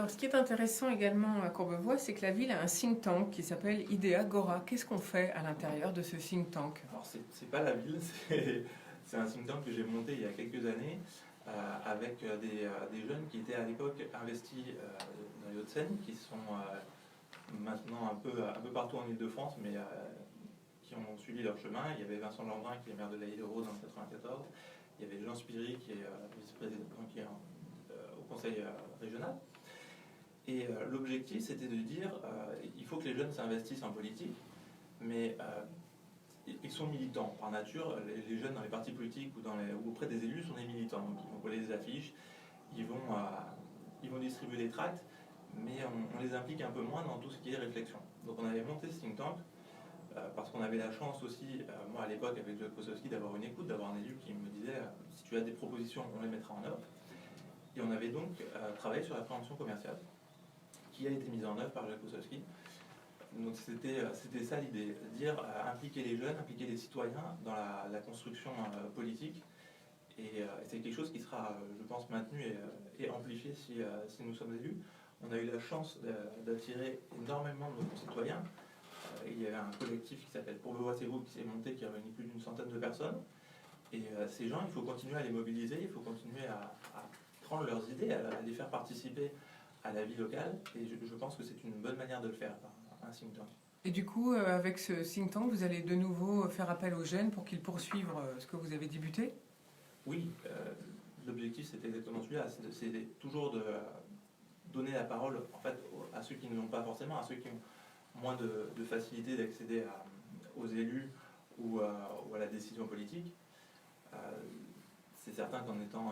Alors, ce qui est intéressant également à Courbevoie, c'est que la ville a un think tank qui s'appelle Idea Gora. Qu'est-ce qu'on fait à l'intérieur de ce think tank? Alors, c'est pas la ville, c'est un think tank que j'ai monté il y a quelques années avec des jeunes qui étaient à l'époque investis dans les Hauts-de-Seine, qui sont maintenant un peu partout en Île-de-France, mais qui ont suivi leur chemin. Il y avait Vincent Lambrin qui est maire de La Haye-les-Roses en 94. Il y avait Jean Spiry qui est vice-président, qui est au conseil régional. Et l'objectif, c'était de dire il faut que les jeunes s'investissent en politique, mais ils sont militants par nature. Les jeunes dans les partis politiques ou auprès des élus sont des militants. Donc ils vont coller des affiches, ils vont distribuer des tracts, mais on les implique un peu moins dans tout ce qui est réflexion. Donc on avait monté ce think tank parce qu'on avait la chance aussi, moi à l'époque avec Jacques Kosowski, d'avoir une écoute, d'avoir un élu qui me disait si tu as des propositions, on les mettra en œuvre. Et on avait donc travaillé sur la prévention commerciale, qui a été mise en œuvre par Jacques Kosowski. Donc c'était ça l'idée, dire impliquer les jeunes, impliquer les citoyens dans la construction politique. Et c'est quelque chose qui sera, je pense, maintenu et amplifié si nous sommes élus. On a eu la chance d'attirer énormément de nos concitoyens. Il y avait un collectif qui s'appelle Courbevoie C'est vous qui s'est monté, qui a réuni plus d'une centaine de personnes. Et ces gens, il faut continuer à les mobiliser, il faut continuer à prendre leurs idées, à les faire participer à la vie locale. Et je pense que c'est une bonne manière de le faire, un think tank. Et du coup, avec ce think tank, vous allez de nouveau faire appel aux jeunes pour qu'ils poursuivent ce que vous avez débuté? Oui, l'objectif c'était exactement celui-là, c'est toujours de donner la parole en fait, à ceux qui ne l'ont pas forcément, à ceux qui ont moins de facilité d'accéder aux élus ou à la décision politique. C'est certain qu'en étant,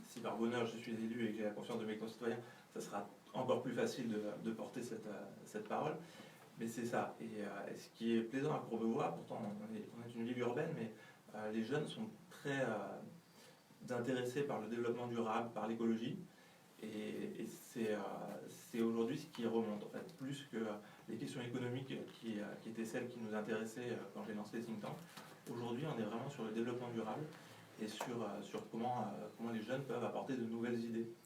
si par bonheur je suis élu et que j'ai la confiance de mes concitoyens, ça sera encore plus facile de porter cette parole. Mais c'est ça. Et ce qui est plaisant à Courbevoie, pourtant on est une ville urbaine, mais les jeunes sont très intéressés par le développement durable, par l'écologie. Et c'est aujourd'hui ce qui remonte, en fait, plus que les questions économiques qui étaient celles qui nous intéressaient quand j'ai lancé les think tanks. Aujourd'hui, on est vraiment sur le développement durable et sur comment les jeunes peuvent apporter de nouvelles idées.